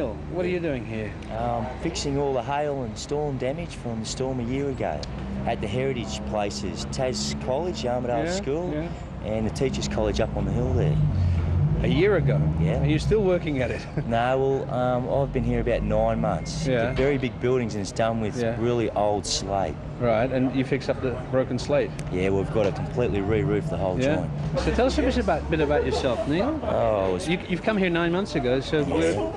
Neil, what are you doing here? Fixing all the hail and storm damage from the storm a year ago at the heritage places, Tas College, Armadale School, and the Teachers College up on the hill there. A year ago? Yeah. Are you still working at it? No, well, I've been here about 9 months. Yeah. It's very big buildings and it's done with really old slate. Right, and you fix up the broken slate? Yeah, we've got to completely re-roof the whole joint. So tell us a bit about yourself, Neil. Oh, You've come here 9 months ago, so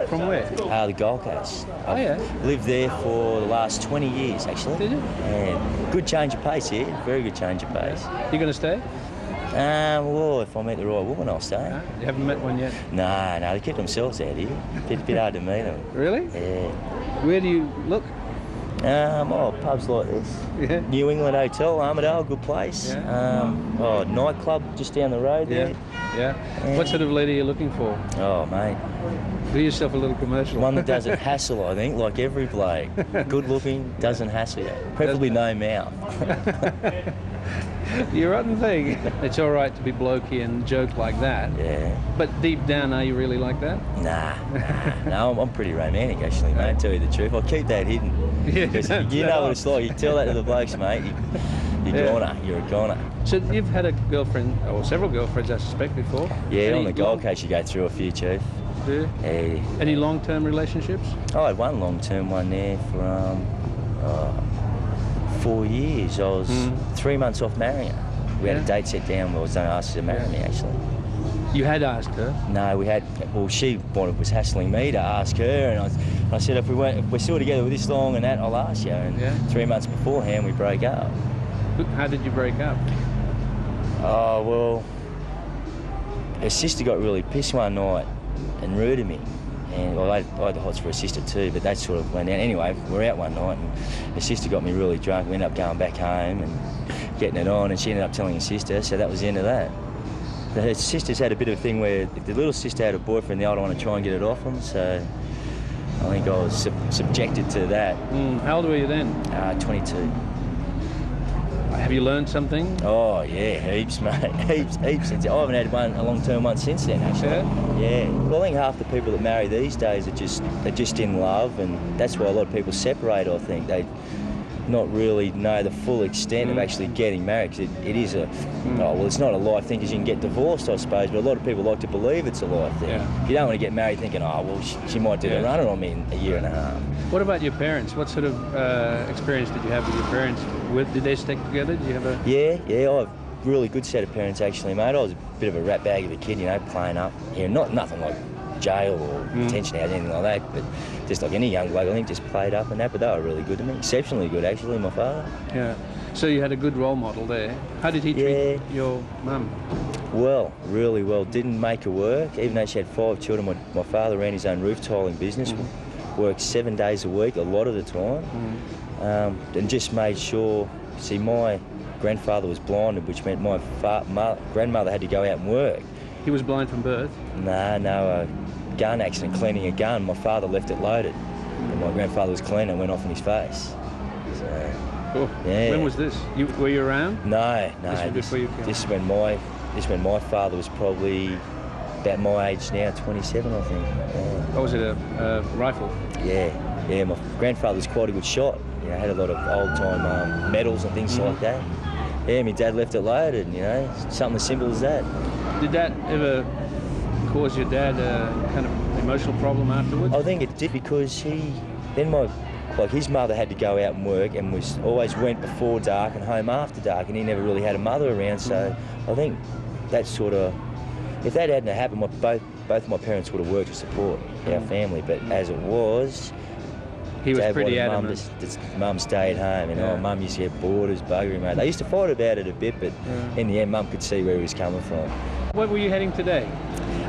from where? The Gold Coast. I've lived there for the last 20 years, actually. Did you? And good change of pace here, very good change of pace. You going to stay? Well, if I meet the right woman, I'll stay. You haven't met one yet? No, they keep themselves out here. Bit hard to meet them. Really? Yeah. Where do you look? Pubs like this. Yeah. New England Hotel, Armadale, good place. Yeah. Nightclub just down the road there. Yeah. What sort of lady are you looking for? Oh, mate. Do yourself a little commercial. One that doesn't hassle, I think, like every bloke. Good looking, doesn't hassle you. Preferably no mouth. You rotten thing. It's all right to be blokey and joke like that. Yeah. But deep down, are you really like that? No, I'm pretty romantic, actually, mate, tell you the truth. I keep that hidden. Yeah, you know what it's like. You tell that to the blokes, mate, you're a goner. So you've had a girlfriend, or several girlfriends, I suspect, before? Yeah, on the Gold Coast you go through a few, Chief. Do you? Yeah. Any long-term relationships? I had one long-term one there for 4 years. I was 3 months off marrying her. We had a date set down where I was going to ask her to marry me, actually. You had asked her? No, she was hassling me to ask her, and I said, if we're still together with this long and that, I'll ask you. And 3 months beforehand, we broke up. How did you break up? Oh, well, her sister got really pissed one night and rude to me. And well, I had the hots for her sister too, but that sort of went down. Anyway, we were out one night and her sister got me really drunk. We ended up going back home and getting it on, and she ended up telling her sister, so that was the end of that. Her sister's had a bit of a thing where if the little sister had a boyfriend, the older one would try and get it off him, so I think I was subjected to that. How old were you then? 22. Have you learned something? Oh, yeah, heaps, mate. Heaps. I haven't had a long-term one since then, actually. Yeah. Well, I think half the people that marry these days are just in love, and that's why a lot of people separate, I think. They not really know the full extent of actually getting married, because it is it's not a life thing because you can get divorced, I suppose, but a lot of people like to believe it's a life thing. Yeah. You don't want to get married thinking, oh, well, she might do the running on me in a year and a half. What about your parents? What sort of experience did you have with your parents? Did they stick together? Did you have a... Yeah, I have a really good set of parents, actually, mate. I was a bit of a rat bag of a kid, playing up here. Nothing like jail or detention house, anything like that, but just like any young bloke, I think, just played up and that, but they were really good to me. Exceptionally good, actually, my father. Yeah. So you had a good role model there. How did he treat your mum? Well, really well. Didn't make her work, even though she had 5 children. My father ran his own roof tiling business, worked 7 days a week, a lot of the time, and just made sure, see, my grandfather was blinded, which meant my grandmother had to go out and work. He was blind from birth? No, a gun accident, cleaning a gun. My father left it loaded, and my grandfather was cleaning, it went off in his face. So, cool. Yeah. When was this? Were you around? No. This is when my father was probably about my age now, 27, I think. What was it, a rifle? Yeah, my grandfather was quite a good shot. Had a lot of old-time medals and things like that. Yeah, my dad left it loaded, something as simple as that. Did that ever cause your dad a kind of emotional problem afterwards? I think it did, because his mother had to go out and work and always went before dark and home after dark, and he never really had a mother around, so I think that sort of, if that hadn't happened, both my parents would have worked to support our family, but as it was, he was pretty adamant. Mum stayed home, Mum used to get bored as buggery, mate. They used to fight about it a bit, but in the end, Mum could see where he was coming from. Where were you heading today?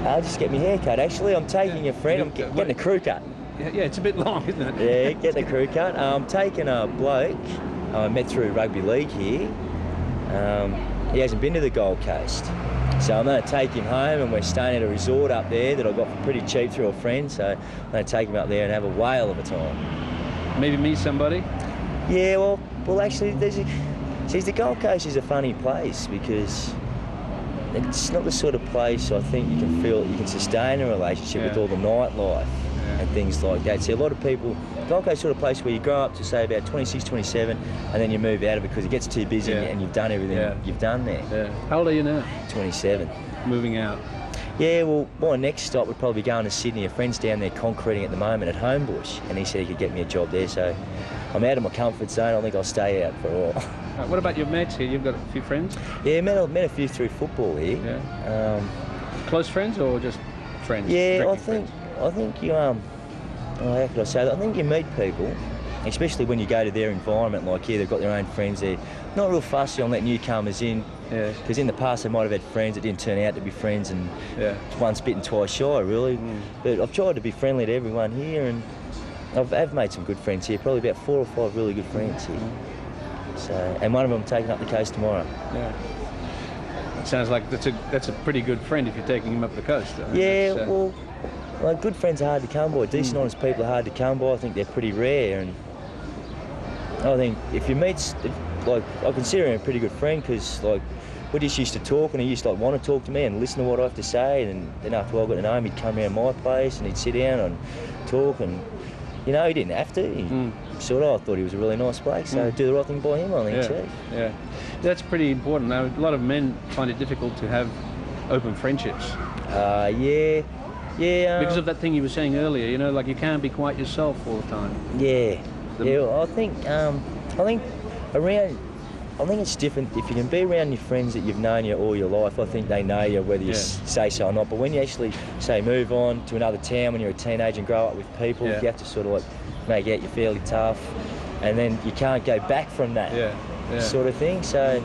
I'll just get my hair cut, actually. I'm taking a friend, I'm getting a crew cut. Yeah, it's a bit long, isn't it? Yeah, getting a crew cut. I'm taking a bloke I met through rugby league here. He hasn't been to the Gold Coast. So I'm going to take him home, and we're staying at a resort up there that I got for pretty cheap through a friend, so I'm going to take him up there and have a whale of a time. Maybe meet somebody? Yeah, well actually, the Gold Coast is a funny place, because it's not the sort of place I think you can sustain a relationship with all the nightlife. and things like that. See, a lot of people, Gold Coast sort of place where you grow up to say about 26, 27, and then you move out of it because it gets too busy and you've done everything you've done there. Yeah. How old are you now? 27. Moving out. Yeah, well, my next stop would probably be going to Sydney. A friend's down there concreting at the moment at Homebush, and he said he could get me a job there. So I'm out of my comfort zone. I think I'll stay out for a while. What about your mates here? You've got a few friends? Yeah, met a few through football here. Yeah. Close friends or just friends? Yeah, I think you how could I say that? I think you meet people, especially when you go to their environment. Like here, they've got their own friends. They're not real fussy on letting newcomers in. Yeah. Because in the past they might have had friends that didn't turn out to be friends, and once bitten, twice shy, really. But I've tried to be friendly to everyone here, and I've made some good friends here. Probably about 4 or 5 really good friends here. So, and one of them taking up the coast tomorrow. Yeah. It sounds like that's a pretty good friend if you're taking him up the coast. Yeah, well, good friends are hard to come by. Decent, honest people are hard to come by. I think they're pretty rare, and I think if you meet, like, I consider him a pretty good friend because, like, we just used to talk, and he used to want to talk to me and listen to what I have to say. And then after I got to know him, he'd come around my place and he'd sit down and talk, and he didn't have to. I thought he was a really nice bloke, so do the right thing by him, I think, too. Yeah, that's pretty important. Now, a lot of men find it difficult to have open friendships. Yeah. Because of that thing you were saying earlier, like you can't be quite yourself all the time. Yeah. I think it's different if you can be around your friends that you've known you all your life. I think they know you whether you say so or not. But when you actually say move on to another town when you're a teenager and grow up with people, you have to sort of like make out you're fairly tough, and then you can't go back from that sort of thing. So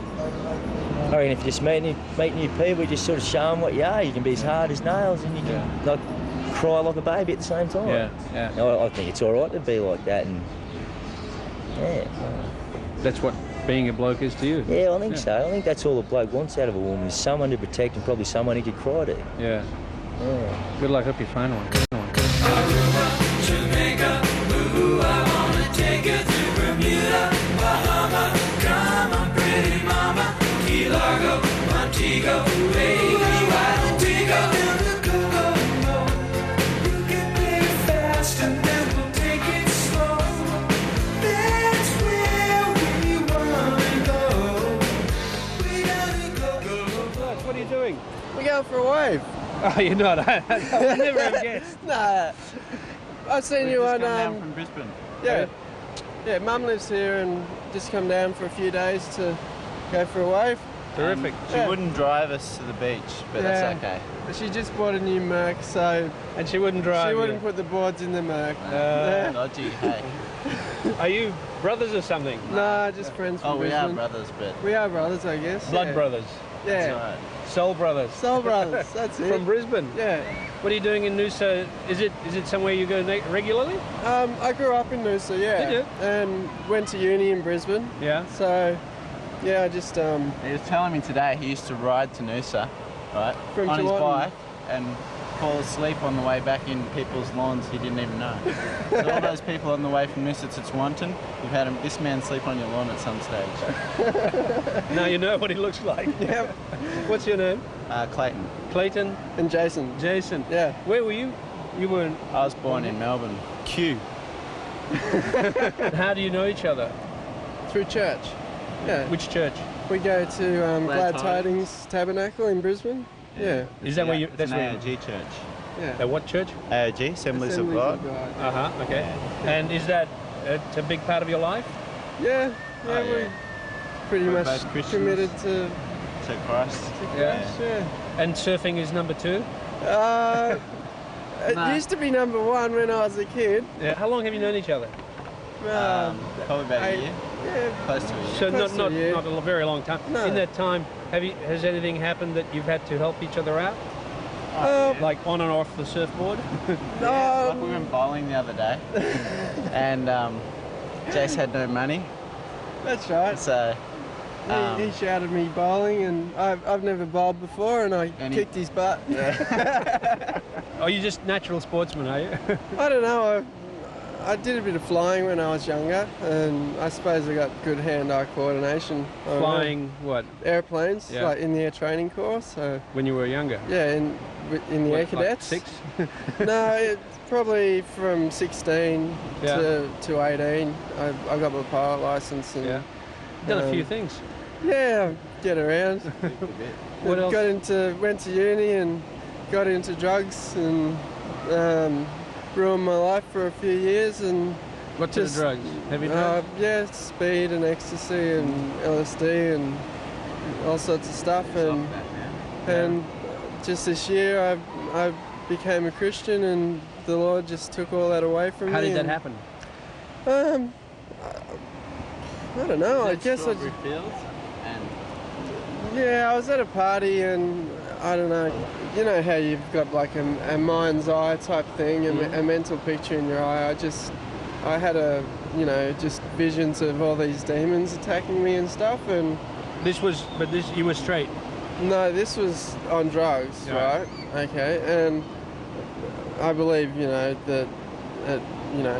I reckon if you just meet new people, you just sort of show them what you are. You can be as hard as nails, and you can like cry like a baby at the same time. I think it's all right to be like that, and that's what being a bloke is to you. Yeah, I think so. I think that's all a bloke wants out of a woman, is someone to protect and probably someone he could cry to. Yeah. Good luck. Hope you find one. Aruba, Jamaica, ooh, I wanna take you to Bermuda, Bahama, come on, pretty mama, Key Largo, Montego, baby, why don't we go? You get there fast and then we'll take it slow. That's where we wanna go. We gotta go. What are you doing? We're going for a wave. Oh, you're not. I would never have guessed. Nah. I've seen you on. down from Brisbane. Yeah, Mum lives here and just come down for a few days to go for a wave. Terrific. She wouldn't drive us to the beach, but that's okay. She just bought a new Merc, so And she wouldn't drive. she wouldn't put the boards in the Merc. Dodgy, hey. Are you brothers or something? Nah, just friends from Oh, we Brisbane. are brothers, but We are brothers, I guess. Blood brothers. Yeah. that's all right. Soul brothers. Soul brothers, that's it. From Brisbane. Yeah. What are you doing in Noosa? Is it somewhere you go regularly? I grew up in Noosa, yeah. Did you? And went to uni in Brisbane. Yeah. So, yeah, I just... He was telling me today he used to ride to Noosa, right, From on his Geelong. bike and fall asleep on the way back in people's lawns he didn't even know. So all those people on the way from Noosa to Swanton, you've had this man sleep on your lawn at some stage. Now you know what he looks like. Yep. What's your name? Clayton. Clayton And Jason. Jason. Yeah. Where were you? You were in... I was born in Melbourne. Q. How do you know each other? Through church. Yeah. Which church? We go to Glad Tidings. Tidings Tabernacle in Brisbane. Yeah. Is that where you... That's That's where an AOG church. Yeah. what church? AOG, Assemblies of God. Okay. And is that it's a big part of your life? Yeah. Oh, We're pretty We're much both Christians. committed to To Christ. Christ, yeah. And surfing is number 2? It Nah. used to be number 1 when I was a kid. Yeah. How long have you known each other? Probably about a year. Yeah. Close to a year. So Close to not a year. a very long time. No. In that time, has anything happened that you've had to help each other out? Like on and off the surfboard? Yeah, like we went bowling the other day, and Jace had no money, That's right. so He shouted me bowling, and I've never bowled before, and I And kicked his butt. Are you just natural sportsman, are you? I don't know. I did a bit of flying when I was younger, and I suppose I got good hand-eye coordination. Flying what? Airplanes, Yeah. like in the air training course. So When you were younger? yeah, in the air What, cadets. Like 6? No, probably from 16 Yeah. to 18. I got my pilot license and Yeah. Done a few Um, things. yeah, get around. What else? Went to uni and got into drugs and ruined my life for a few years and What sort of just, drugs? Heavy drugs? yeah, speed and ecstasy and LSD and all sorts of stuff and just this year I became a Christian and the Lord just took all that away from How me. did that and, happen? I don't know. I guess Strawberry Fields and yeah, I was at a party and I don't know. You know how you've got like a mind's eye type thing, a mental picture in your eye. I had just visions of all these demons attacking me and stuff. And You were straight. no, this was on drugs, Yeah. right? Okay, and I believe that it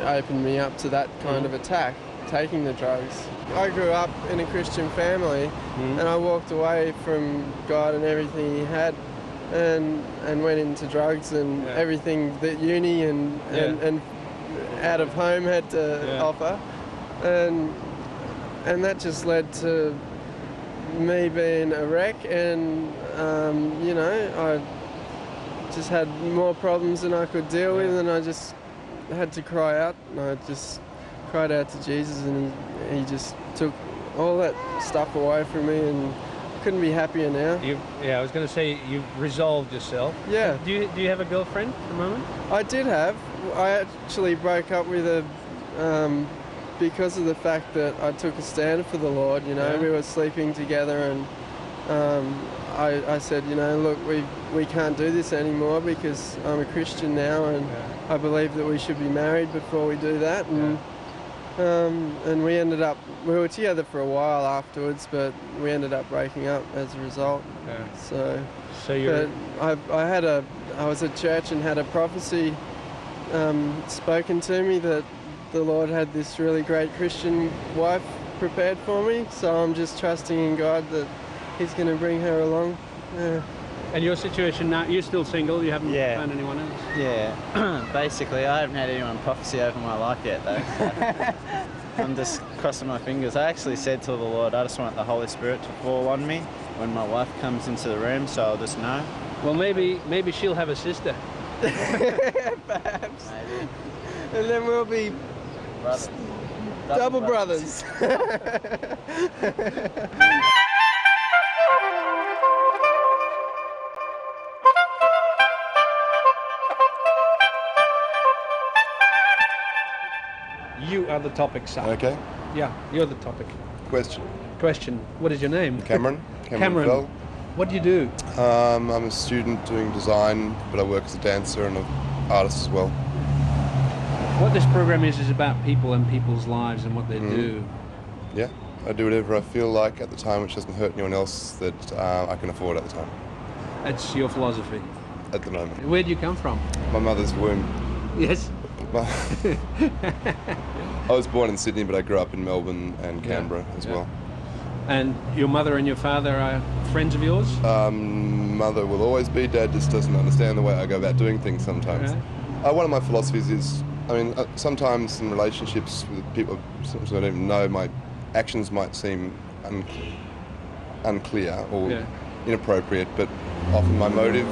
opened me up to that kind of attack, taking the drugs. I grew up in a Christian family, and I walked away from God and everything He had, and went into drugs and everything that uni and out of home had to offer, and that just led to me being a wreck, and I just had more problems than I could deal with, and I just had to cry out, and I just cried out to Jesus, and he just took all that stuff away from me, and couldn't be happier now. I was going to say you've resolved yourself. Yeah. Do you have a girlfriend at the moment? I did have. I actually broke up with her because of the fact that I took a stand for the Lord. Yeah. We were sleeping together, and I said, look, we can't do this anymore because I'm a Christian now, and I believe that we should be married before we do that. And we were together for a while afterwards, but we ended up breaking up as a result. Yeah. So you're... But I was at church and had a prophecy spoken to me that the Lord had this really great Christian wife prepared for me. So I'm just trusting in God that He's going to bring her along. Yeah. And your situation now, you're still single, you haven't Yeah. found anyone else? yeah. Basically, I haven't had anyone prophesy over my life yet, though. So I'm just crossing my fingers. I actually said to the Lord, I just want the Holy Spirit to fall on me when my wife comes into the room, so I'll just know. Well, maybe she'll have a sister. Perhaps. Maybe. And then we'll be double brothers. You are the topic, sir. Okay. Yeah, you're the topic. Question. What is your name? Cameron. Cameron. Fell. What do you do? I'm a student doing design, but I work as a dancer and an artist as well. What this program is about people and people's lives and what they do. Yeah. I do whatever I feel like at the time, which doesn't hurt anyone else, that I can afford at the time, That's your philosophy. at the moment. Where do you come from? My mother's womb. Yes. I was born in Sydney, but I grew up in Melbourne and Canberra as well. And your mother and your father are friends of yours? Mother will always be. Dad just doesn't understand the way I go about doing things sometimes. Right. One of my philosophies is, sometimes in relationships with people, sometimes I don't even know, my actions might seem unclear or inappropriate, but often my motive,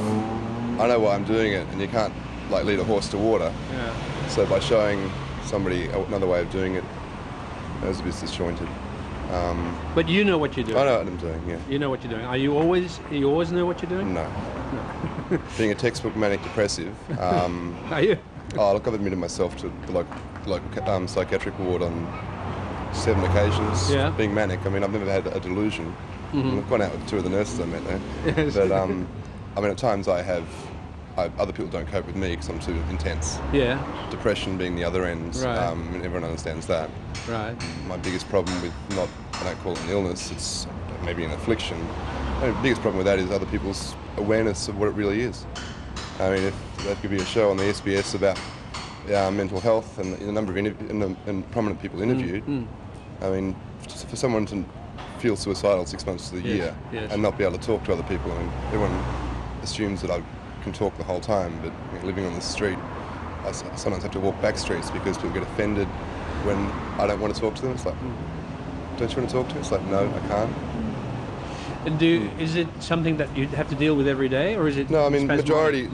I know why I'm doing it, and you can't lead a horse to water. Yeah. So by showing somebody another way of doing it, it's a bit disjointed. But you know what you're doing. I know what I'm doing, yeah. You know what you're doing. You always know what you're doing? No. Being a textbook manic depressive. Are you? Oh, look, I've admitted myself to the local psychiatric ward on 7 occasions. Yeah. Being manic. I've never had a delusion. I've gone out with 2 of the nurses I met there. Yes. But at times other people don't cope with me because I'm too intense. Yeah. Depression being the other end. Right. And everyone understands that. Right. My biggest problem with I don't call it an illness, it's maybe an affliction. The biggest problem with that is other people's awareness of what it really is. If there could be a show on the SBS about mental health and the number of and prominent people interviewed. I mean, for someone to feel suicidal 6 months of the year and not be able to talk to other people, I mean, everyone assumes that I can talk the whole time, but living on the street, I sometimes have to walk back streets because people get offended when I don't want to talk to them. It's like, don't you want to talk to me? It's like, no, I can't. And is it something that you have to deal with every day, or is it? No, I mean, majority.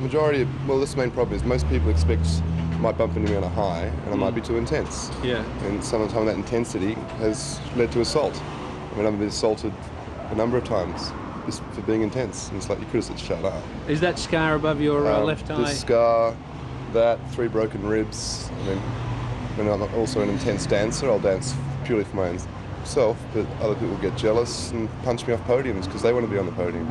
Well, this main problem is most people expect might bump into me on a high, and I might be too intense. Yeah. And some of the time that intensity has led to assault. I mean, I've been assaulted a number of times just for being intense. And it's like, you could have said, shut up. Is that scar above your left eye? This scar, that, 3 broken ribs. I mean, when I'm also an intense dancer, I'll dance purely for myself, but other people get jealous and punch me off podiums because they want to be on the podium.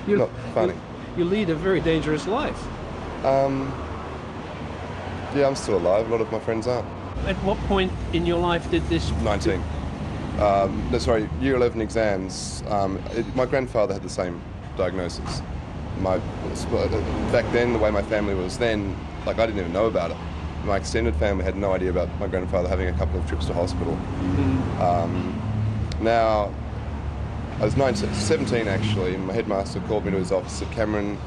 Not funny. You lead a very dangerous life. Yeah, I'm still alive. A lot of my friends aren't. At what point in your life did this... 19. Year 11 exams. My grandfather had the same diagnosis. Back then, the way my family was then, like, I didn't even know about it. My extended family had no idea about my grandfather having a couple of trips to hospital. Now, I was 17 actually, and my headmaster called me to his office and said, Cameron,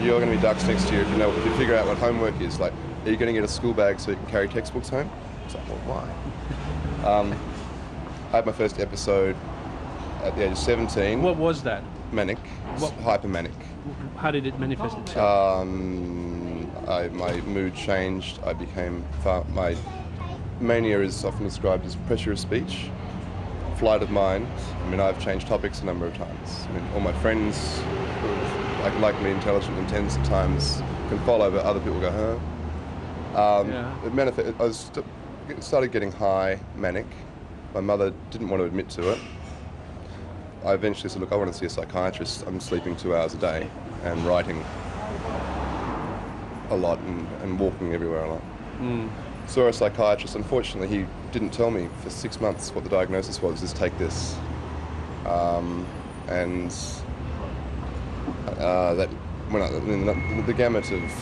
you're going to be Dux next year if you figure out what homework is. Like, are you going to get a school bag so you can carry textbooks home? It's like, well, why? I had my first episode at the age of 17. What was that? Manic. Hypermanic. How did it manifest itself? My mood changed. My mania is often described as pressure of speech, flight of mind. I mean, I've changed topics a number of times. I mean, all my friends, like me, intelligent, intense at times, can fall over. Other people go, huh? It started getting high, manic. My mother didn't want to admit to it. I eventually said, look, I want to see a psychiatrist. I'm sleeping 2 hours a day and writing a lot and walking everywhere a lot. Saw a psychiatrist. Unfortunately, he didn't tell me for 6 months what the diagnosis was. Just take this. That the gamut of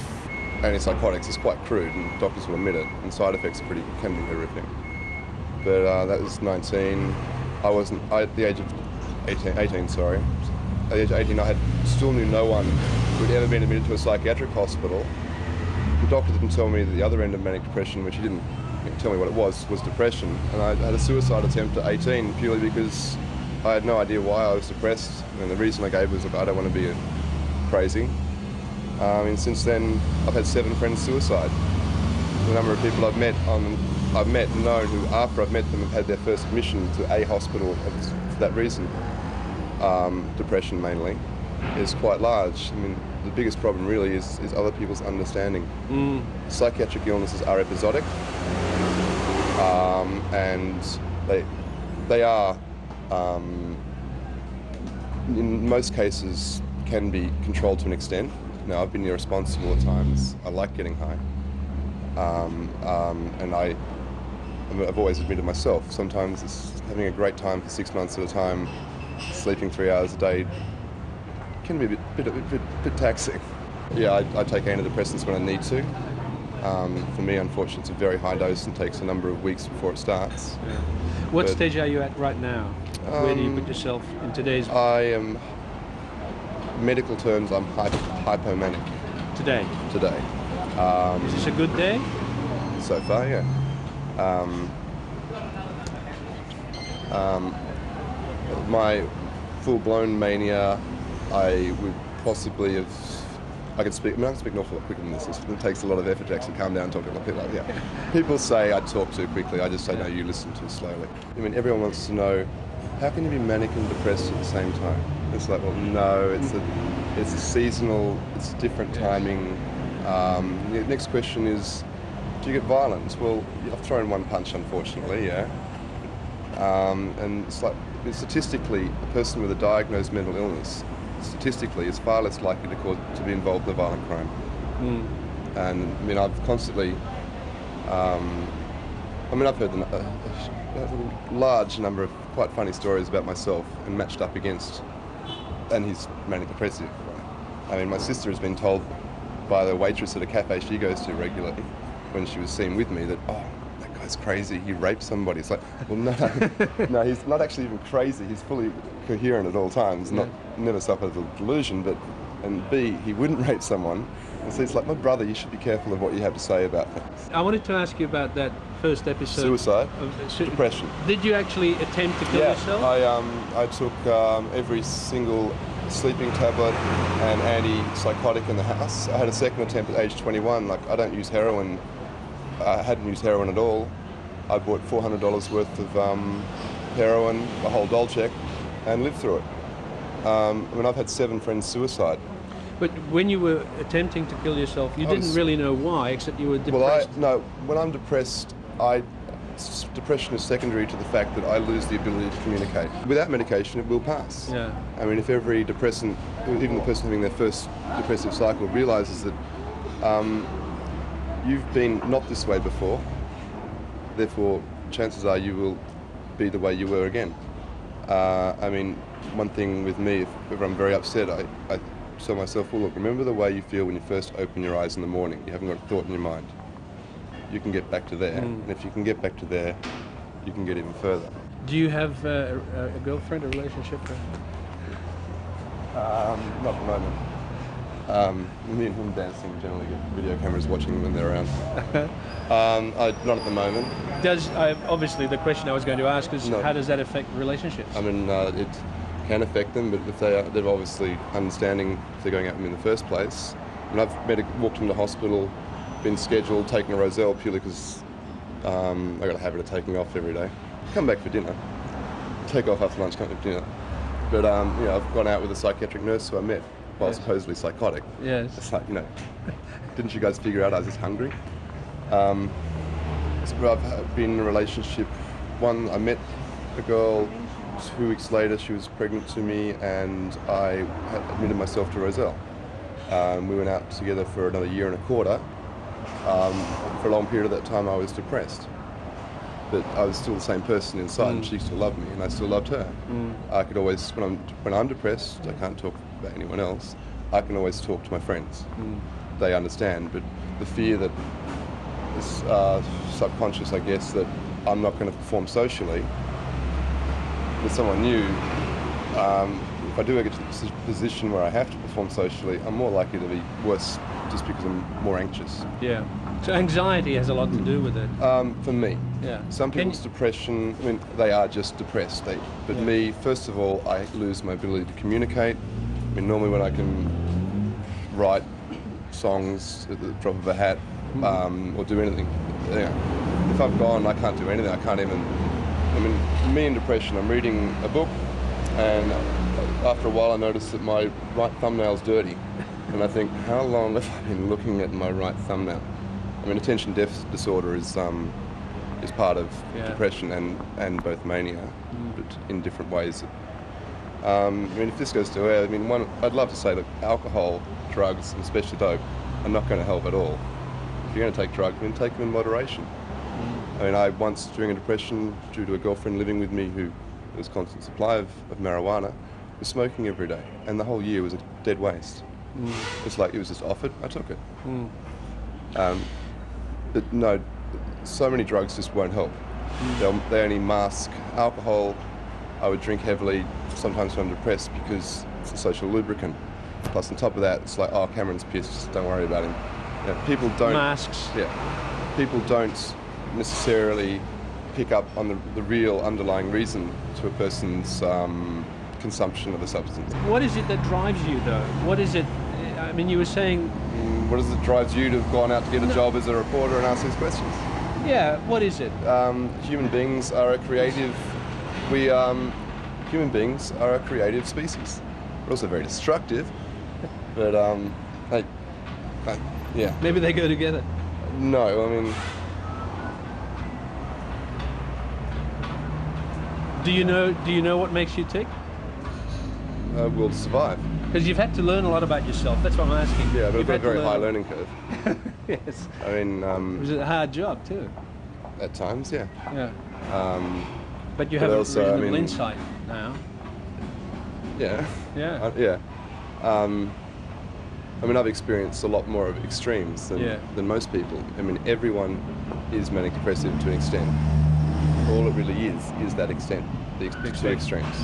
antipsychotics is quite crude, and doctors will admit it, and side effects can be horrific. But that was 19. At the age of 18, at the age of 18, I still knew no one who had ever been admitted to a psychiatric hospital. The doctor didn't tell me that the other end of manic depression, which he didn't tell me what it was depression. And I had a suicide attempt at 18 purely because I had no idea why I was depressed. And the reason I gave was, look, I don't want to be crazy. And since then, I've had 7 friends suicide. The number of people I've met and known who, after I've met them, have had their first admission to a hospital for that reason, depression mainly, is quite large. I mean, the biggest problem really is other people's understanding. Psychiatric illnesses are episodic, and they are, in most cases, can be controlled to an extent. Now, I've been irresponsible at times. I like getting high. And I've always admitted myself, sometimes it's having a great time for 6 months at a time, sleeping 3 hours a day, can be a bit taxing. Yeah, I take antidepressants when I need to. For me, unfortunately, it's a very high dose and takes a number of weeks before it starts. Yeah. What stage are you at right now? Where do you put yourself in today's... I am, medical terms, I'm hypomanic. Today? Today. Is this a good day? So far, yeah. My full-blown mania, I would possibly have... I can speak an awful lot quicker than this. It takes a lot of effort to actually calm down and talk to people like that. Yeah. People say I talk too quickly. I just say, no, you listen too slowly. I mean, everyone wants to know, how can you be manic and depressed at the same time? It's like, well, no, it's a seasonal, it's different timing. The next question is, do you get violent? Well, I've thrown one punch, unfortunately, yeah. And it's like, statistically, a person with a diagnosed mental illness, statistically, is far less likely to be involved in a violent crime. And I mean, I've constantly, I've heard a large number of quite funny stories about myself and matched up against, and he's manic depressive. I mean, my sister has been told by the waitress at a cafe she goes to regularly, when she was seen with me that, oh, that guy's crazy, he raped somebody. It's like, well, no, no, he's not actually even crazy. He's fully coherent at all times. Never suffered a delusion, and B, he wouldn't rape someone. And so it's like, my brother, you should be careful of what you have to say about things. I wanted to ask you about that first episode. Suicide, depression. Did you actually attempt to kill yourself? I took every single sleeping tablet and antipsychotic in the house. I had a second attempt at age 21. Like, I don't use heroin. I hadn't used heroin at all. I bought $400 worth of heroin, a whole doll check, and lived through it. I mean, I've had 7 friends suicide. But when you were attempting to kill yourself, you didn't really know why, except you were depressed. Well, when I'm depressed, depression is secondary to the fact that I lose the ability to communicate. Without medication, it will pass. Yeah. I mean, if every depressant, even the person having their first depressive cycle, realises that you've been not this way before, therefore, chances are you will be the way you were again. I mean, one thing with me, if ever I'm very upset, I tell myself, well, look, remember the way you feel when you first open your eyes in the morning. You haven't got a thought in your mind. You can get back to there, and if you can get back to there, you can get even further. Do you have a girlfriend, a relationship? Not at the moment. Me and him dancing, generally get video cameras watching them when they're around. Not at the moment. Obviously, the question I was going to ask is, how does that affect relationships? I mean, it can affect them, but if they're obviously understanding if they're going out with them in the first place. And I've walked into hospital, been scheduled, taking a Roselle purely because I got a habit of taking off every day. Come back for dinner, take off after lunch, come back for dinner. But I've gone out with a psychiatric nurse who I met while supposedly psychotic. Yes. It's like, didn't you guys figure out I was just hungry? So I've been in a relationship. One, I met a girl. 2 weeks later, she was pregnant to me, and I had admitted myself to Roselle. We went out together for another 1.25 years. For a long period of that time, I was depressed, but I was still the same person inside, and she still loved me, and I still loved her. I could always, when I'm depressed, I can't talk about anyone else. I can always talk to my friends. They understand, but the fear that is subconscious, I guess, that I'm not going to perform socially with someone new, if I do get to the position where I have to perform socially, I'm more likely to be worse just because I'm more anxious. Yeah. So anxiety has a lot to do with it. For me. Yeah. Some people's depression, I mean, they are just depressed. But me, first of all, I lose my ability to communicate. I mean, normally when I can write songs at the drop of a hat, or do anything, if I've gone, I can't do anything. I can't even. I mean, me in depression, I'm reading a book, and after a while I notice that my right thumbnail's dirty. And I think, how long have I been looking at my right thumbnail? I mean, attention deficit disorder is part of depression and both mania, but in different ways. I mean, if this goes to air, I mean, I'd love to say that alcohol, drugs, and especially dope, are not going to help at all. If you're going to take drugs, then take them in moderation. I mean, I once, during a depression, due to a girlfriend living with me who was constant supply of marijuana, was smoking every day, and the whole year was a dead waste. It's like it was just offered, I took it. But no, so many drugs just won't help. They only mask alcohol. I would drink heavily, sometimes when I'm depressed, because it's a social lubricant. Plus, on top of that, it's like, oh, Cameron's pissed, just don't worry about him. People don't... Masks. Yeah. People don't necessarily pick up on the real underlying reason to a person's consumption of a substance. What is it that drives you, though? What is it? I mean, you were saying... What is it that drives you to have gone out to get a job as a reporter and ask these questions? Yeah, what is it? Human beings are a creative... Human beings are a creative species. We're also very destructive, but yeah. Maybe they go together. No, I mean... Do you know what makes you tick? Will survive. Because you've had to learn a lot about yourself. That's what I'm asking. Yeah, but I've got a very high learning curve. Yes. I mean... it was a hard job too. At times, yeah. Yeah. But you but have also, a reasonable insight now. Yeah. Yeah. Yeah. I mean, I've experienced a lot more of extremes than most people. I mean, everyone is manic depressive to an extent. All it really is that extent, the two extremes.